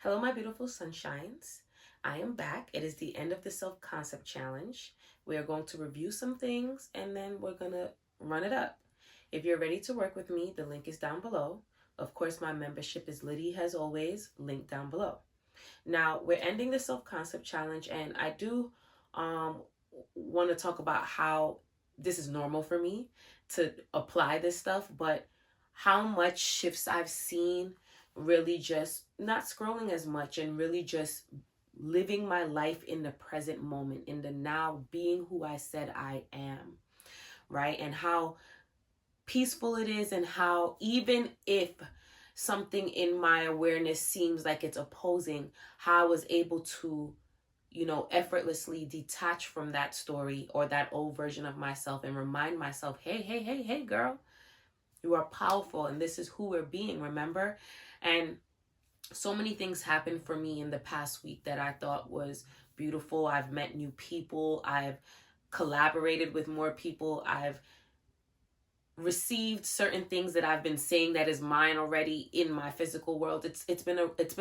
Hello, my beautiful sunshines. I am back. It is the end of the self-concept challenge. We are going to review some things and then we're going to run it up. If you're ready to work with me, the link is down below. Of course, my membership is Liddy as always, link down below. Now, we're ending the self-concept challenge and I do want to talk about how this is normal for me to apply this stuff, but how much shifts I've seen really just not scrolling as much and really just living my life in the present moment, in the now, being who I said I am, right? And how peaceful it is, and how even if something in my awareness seems like it's opposing, how I was able to, effortlessly detach from that story or that old version of myself and remind myself, hey, girl, you are powerful and this is who we're being, remember? And so many things happened for me in the past week that I thought was beautiful. I've met new people. I've collaborated with more people. I've received certain things that I've been saying that is mine already in my physical world. It's been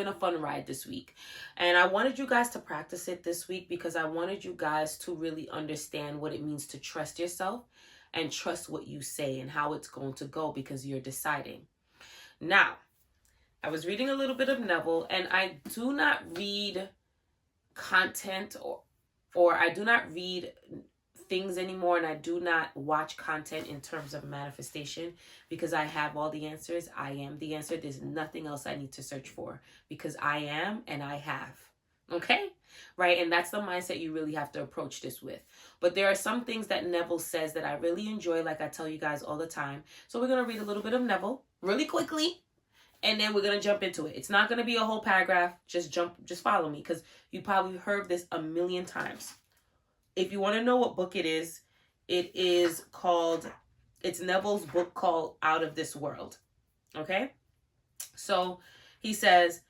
a fun ride this week. And I wanted you guys to practice it this week because I wanted you guys to really understand what it means to trust yourself and trust what you say and how it's going to go, because you're deciding. Now, I was reading a little bit of Neville, and I do not read content or I do not read things anymore, and I do not watch content in terms of manifestation because I have all the answers. I am the answer. There's nothing else I need to search for because I am and I have. Okay? Right? And that's the mindset you really have to approach this with. But there are some things that Neville says that I really enjoy, like I tell you guys all the time. So we're going to read a little bit of Neville really quickly, and then we're going to jump into it. It's not going to be a whole paragraph. Just follow me, because you probably heard this a million times. If you want to know what book it is it's Neville's book called Out of This World. Okay? So he says,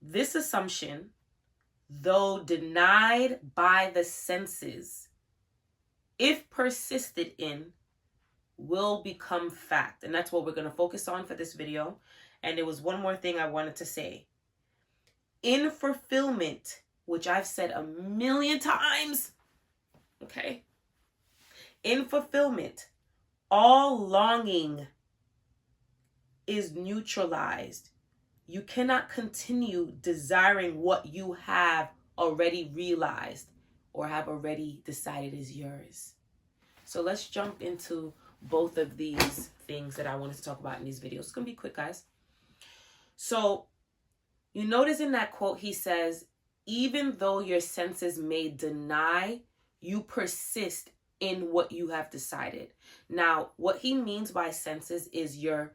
this assumption, though denied by the senses, if persisted in, will become fact. And that's what we're going to focus on for this video. And there was one more thing I wanted to say. In fulfillment, which I've said a million times, okay? In fulfillment, all longing is neutralized. You cannot continue desiring what you have already realized or have already decided is yours. So let's jump into both of these things that I wanted to talk about in these videos. It's going to be quick, guys. So you notice in that quote, he says, even though your senses may deny, you persist in what you have decided. Now, what he means by senses is your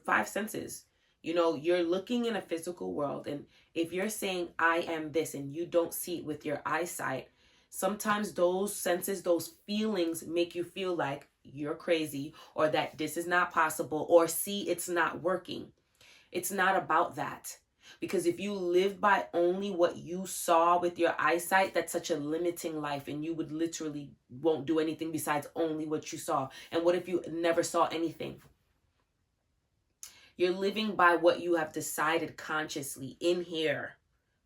five senses. You're looking in a physical world, and if you're saying, I am this, and you don't see it with your eyesight, sometimes those senses, those feelings make you feel like you're crazy, or that this is not possible, or see, it's not working. It's not about that. Because if you live by only what you saw with your eyesight, that's such a limiting life, and you would literally won't do anything besides only what you saw. And what if you never saw anything? You're living by what you have decided consciously in here,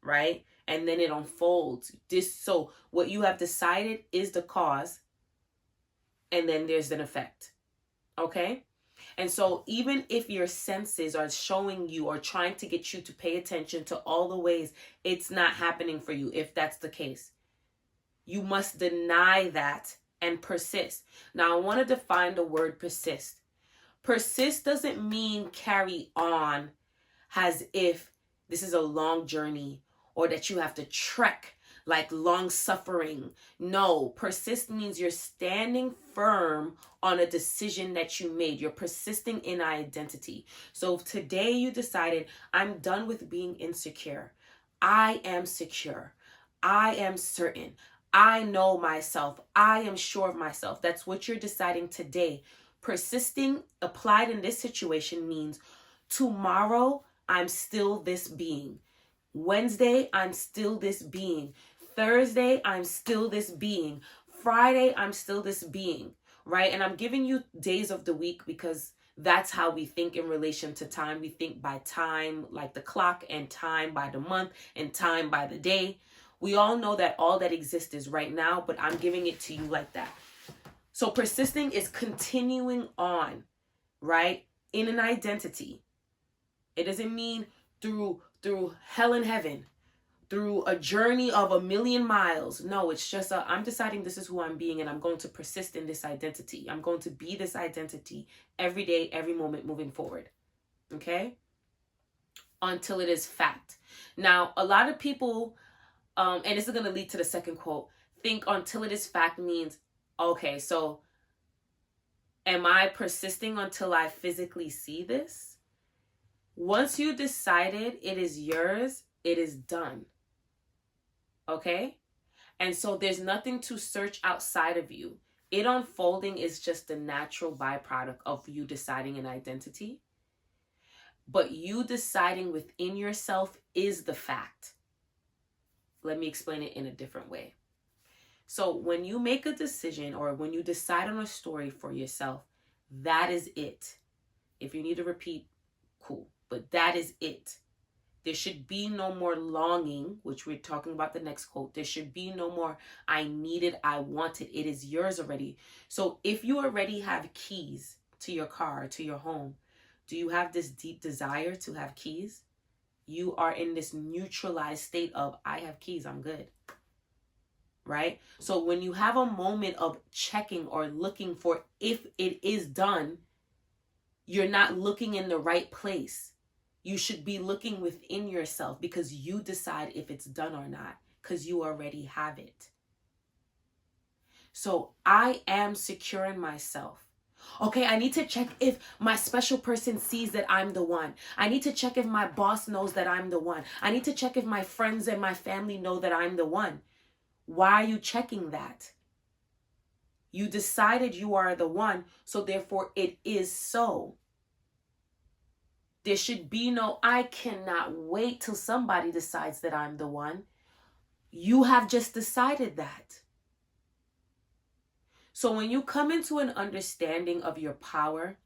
right? And then it unfolds. So what you have decided is the cause, and then there's an effect. Okay? And so even if your senses are showing you or trying to get you to pay attention to all the ways it's not happening for you, if that's the case, you must deny that and persist. Now, I want to define the word persist. Persist doesn't mean carry on as if this is a long journey or that you have to trek like long suffering. No, persist means you're standing firm on a decision that you made. You're persisting in identity. So if today you decided, I'm done with being insecure. I am secure. I am certain. I know myself. I am sure of myself. That's what you're deciding today. Persisting applied in this situation means tomorrow, I'm still this being. Wednesday, I'm still this being. Thursday, I'm still this being. Friday, I'm still this being, right? And I'm giving you days of the week because That's how we think in relation to time. We think by time like the clock, and time by the month, and time by the day. We all know that all that exists is right now, but I'm giving it to you like that. So persisting is continuing on, right? In an identity. It doesn't mean through hell and heaven, through a journey of 1,000,000 miles. No, it's just I'm deciding this is who I'm being, and I'm going to persist in this identity. I'm going to be this identity every day, every moment moving forward. Okay? Until it is fact. Now, a lot of people, and this is going to lead to the second quote, think until it is fact means, okay, so am I persisting until I physically see this? Once you decided it is yours, it is done. Okay? And so there's nothing to search outside of you. It unfolding is just the natural byproduct of you deciding an identity. But you deciding within yourself is the fact. Let me explain it in a different way. So when you make a decision or when you decide on a story for yourself, that is it. If you need to repeat, cool. But that is it. There should be no more longing, which we're talking about the next quote. There should be no more, I need it, I want it. It is yours already. So if you already have keys to your car, to your home, do you have this deep desire to have keys? You are in this neutralized state of, I have keys, I'm good. Right? So when you have a moment of checking or looking for if it is done, you're not looking in the right place. You should be looking within yourself because you decide if it's done or not, because you already have it. So I am secure in myself. Okay, I need to check if my special person sees that I'm the one. I need to check if my boss knows that I'm the one. I need to check if my friends and my family know that I'm the one. Why are you checking that? You decided you are the one, so therefore it is so. There should be no, I cannot wait till somebody decides that I'm the one. You have just decided that. So when you come into an understanding of your power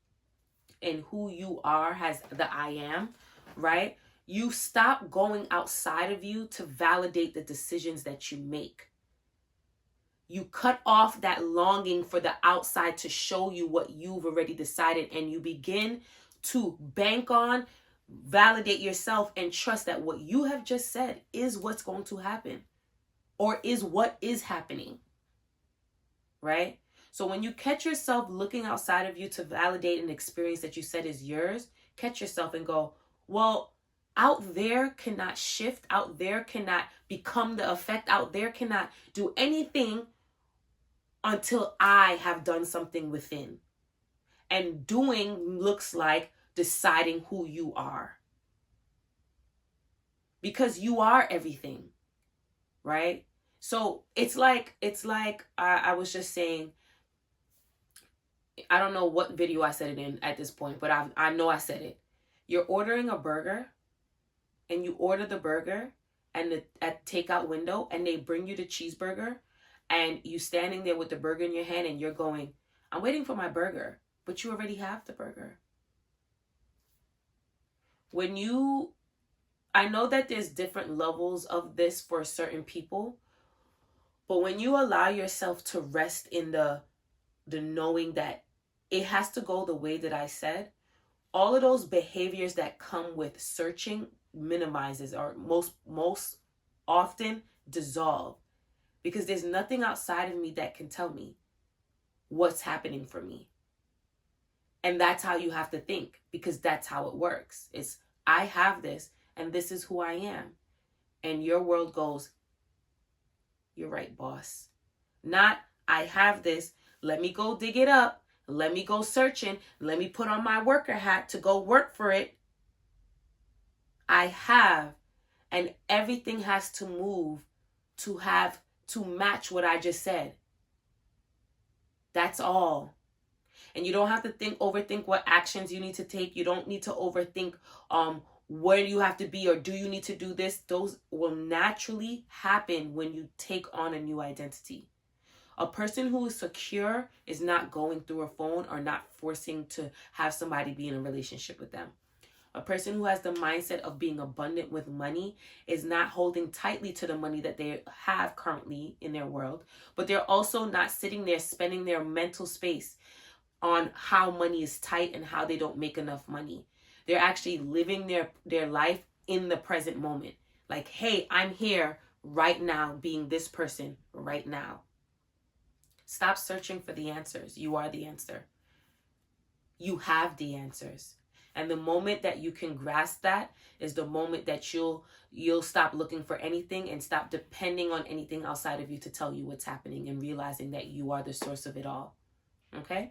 and who you are as the I am, right? You stop going outside of you to validate the decisions that you make. You cut off that longing for the outside to show you what you've already decided, and you begin to bank on, validate yourself, and trust that what you have just said is what's going to happen or is what is happening, right? So when you catch yourself looking outside of you to validate an experience that you said is yours, catch yourself and go, well, out there cannot shift, out there cannot become the effect, out there cannot do anything until I have done something within. And doing looks like deciding who you are. Because you are everything, right? So it's like I was just saying, I don't know what video I said it in at this point, but I know I said it. You're ordering a burger and you order the burger and at takeout window and they bring you the cheeseburger and you standing there with the burger in your hand and you're going, I'm waiting for my burger. But you already have the burger. I know that there's different levels of this for certain people, but when you allow yourself to rest in the knowing that it has to go the way that I said, all of those behaviors that come with searching minimizes or most often dissolve, because there's nothing outside of me that can tell me what's happening for me. And that's how you have to think, because that's how it works. It's, I have this, and this is who I am. And your world goes, you're right, boss. Not, I have this, let me go dig it up, let me go searching, let me put on my worker hat to go work for it. I have, and everything has to move to match what I just said. That's all. And you don't have to overthink what actions you need to take. You don't need to overthink where you have to be or do you need to do this. Those will naturally happen when you take on a new identity. A person who is secure is not going through a phone or not forcing to have somebody be in a relationship with them. A person who has the mindset of being abundant with money is not holding tightly to the money that they have currently in their world, but they're also not sitting there spending their mental space on how money is tight and how they don't make enough money. They're actually living their life in the present moment. Like, hey, I'm here right now being this person right now. Stop searching for the answers. You are the answer. You have the answers. And the moment that you can grasp that is the moment that you'll stop looking for anything and stop depending on anything outside of you to tell you what's happening and realizing that you are the source of it all. Okay?